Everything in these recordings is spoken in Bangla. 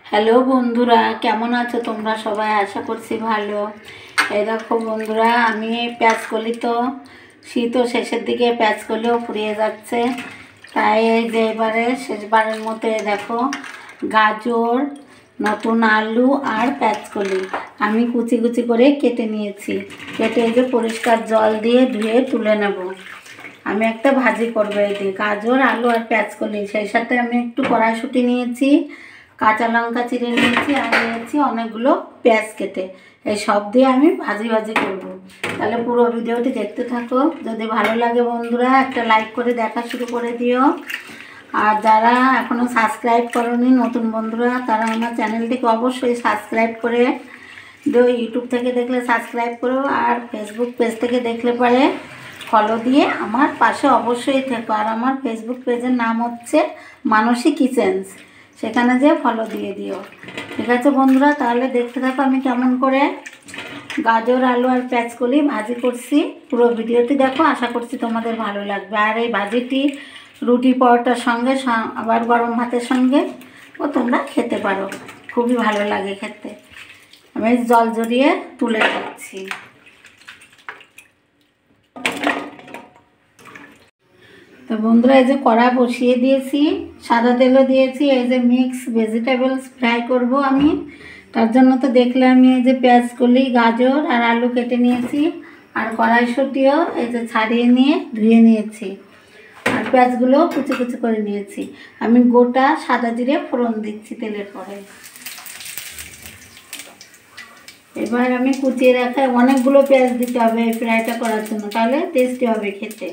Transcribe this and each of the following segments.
হ্যালো বন্ধুরা, কেমন আছো তোমরা সবাই? আশা করছি ভালো। এই দেখো বন্ধুরা, আমি পেঁয়াজকলি তো শীতও শেষের দিকে পেঁয়াজকলিও ফুরিয়ে যাচ্ছে, তাই এই যে এবারে শেষবারের মতো দেখো গাজর, নতুন আলু আর পেঁয়াজকলি আমি কুচি কুচি করে কেটে নিয়েছি। কেটে এই যে পরিষ্কার জল দিয়ে ধুয়ে তুলে নেব। আমি একটা ভাজি করবো এই দিয়ে গাজর, আলু আর পেঁয়াজকলি। সেই সাথে আমি একটু কড়াইশুঁটি নিয়েছি, কাঁচা লঙ্কা চিড়ে নিয়েছি আর নিয়েছি অনেকগুলো পেঁয়াজ কেটে। এই সব দিয়ে আমি ভাজি করব। তাহলে পুরো ভিডিওটি দেখতে থাকো। যদি ভালো লাগে বন্ধুরা একটা লাইক করে দেখা শুরু করে দিও। আর যারা এখনও সাবস্ক্রাইব করোনি নতুন বন্ধুরা, তারা আমার চ্যানেলটিকে অবশ্যই সাবস্ক্রাইব করে দিও। ইউটিউব থেকে দেখলে সাবস্ক্রাইব করো, আর ফেসবুক পেজ থেকে দেখলে পরে ফলো দিয়ে আমার পাশে অবশ্যই থেকো। আর আমার ফেসবুক পেজের নাম হচ্ছে মানসী কিচেন্স, সেখানে যে ফলো দিয়ে দিও। ঠিক আছে বন্ধুরা, তাহলে দেখতে থাকো আমি কেমন করে গাজর, আলু আর পেঁয়াজকলি ভাজি করছি। পুরো ভিডিওটি দেখো, আশা করছি তোমাদের ভালো লাগবে। আর এই ভাজিটি রুটি পরোটার সঙ্গে, আবার গরম ভাতের সঙ্গে ও তোমরা খেতে পারো, খুবই ভালো লাগে খেতে। আমি জল জড়িয়ে তুলে দিচ্ছি। তো বন্ধুরা, এই যে কড়া বসিয়ে দিয়েছি, সাদা তেলও দিয়েছি। এই যে মিক্স ভেজিটেবলস ফ্রাই করব আমি, তার জন্য তো দেখলে আমি এই যে পেঁয়াজকলি, গাজর আর আলু কেটে নিয়েছি, আর কড়াইশুঁটিও এই যে ছাড়িয়ে নিয়ে ধুয়ে নিয়েছি, আর পেঁয়াজগুলো কুচি কুচি করে নিয়েছি। আমি গোটা সাদা জিরে ফোড়ন দিচ্ছি তেলের পরে। এবার আমি কুচিয়ে রাখা অনেকগুলো পেঁয়াজ দিতে হবে এই ফ্রাইটা করার জন্য, তাহলে টেস্টি হবে খেতে।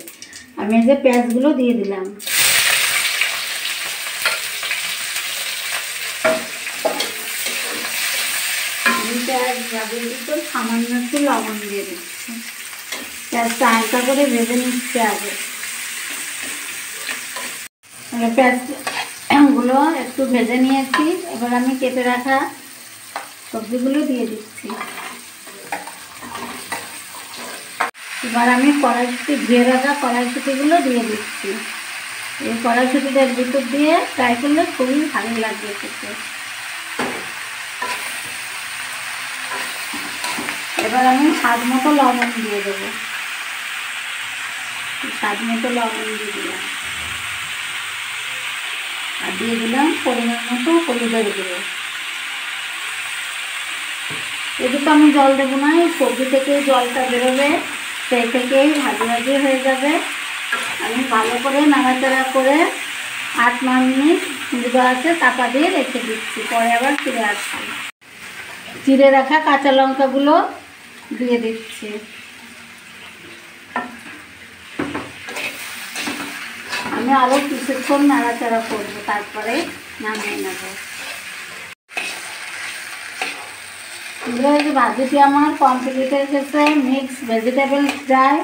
আমি এই যে পেঁয়াজগুলো দিয়ে দিলাম। আমি পেঁয়াজ ভাজির ভিতর সামান্য একটু লবণ দিয়ে দিচ্ছি। পেঁয়াজটা হালকা করে ভেজে নিচ্ছি আগে। পেঁয়াজগুলো একটু ভেজে নিয়েছি, এবার আমি কেটে রাখা সবজিগুলো দিয়ে দিচ্ছি। এবার আমি কড়াইশুঁটি, ধুয়ে রাখা কড়াইশুঁটিগুলো দিয়ে দিচ্ছি। এই কড়াইশুঁটিটার ভিতর দিয়ে ফ্রাই করলে খুবই ভালো লাগবে খেতে। এবার আমি স্বাদ মতো লবণ দিয়ে দেবো। স্বাদ মতো লবণ দিয়ে দিলাম, আর দিয়ে দিলাম পরিমাণ মতো হলুদের গুঁড়ো। এতে তো আমি জল দেবো না, এই সবজি থেকে জলটা বেরোবে, সেই থেকেই ভাজি ভাজি হয়ে যাবে। আমি ভালো করে নাড়াচাড়া করে 8-9 মিনিট দেওয়া আছে চাপা দিয়ে রেখে দিচ্ছি, পরে আবার ফিরে আসছি। চিড়ে রাখা কাঁচা লঙ্কাগুলো দিয়ে দিচ্ছি। আমি আরও কিছুক্ষণ নাড়াচাড়া করবো, তারপরে নামিয়ে নেব। ভাজিটি আমার কমপ্লিট হয়ে গেছে, মিক্স ভেজিটেবল ফ্রাই।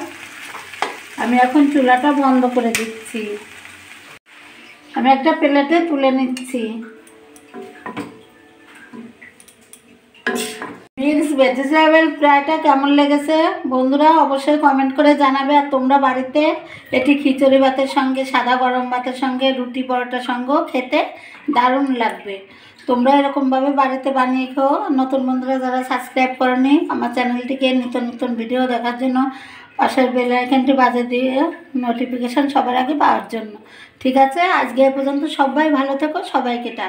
আমি এখন চুলাটা বন্ধ করে দিচ্ছি। আমি একটা প্লেটে তুলে নিচ্ছি। মিক্স ভেজিটেবল ফ্রাইটা কেমন লেগেছে বন্ধুরা অবশ্যই কমেন্ট করে জানাবে। আর তোমরা বাড়িতে এটি খিচুড়ি ভাতের সঙ্গে, সাদা গরম ভাতের সঙ্গে, রুটি পরোটার সঙ্গেও খেতে দারুণ লাগবে। তোমরা এরকমভাবে বাড়িতে বানিয়ে খেও। নতুন বন্ধুরা যারা সাবস্ক্রাইব করেনি আমার চ্যানেলটিকে নতুন নতুন ভিডিও দেখার জন্য পাশের বেল আইকনটি বাজিয়ে দিয়ে নোটিফিকেশান সবার আগে পাওয়ার জন্য। ঠিক আছে, আজকে এ পর্যন্ত। সবাই ভালো থেকো, সবাইকে টাটা।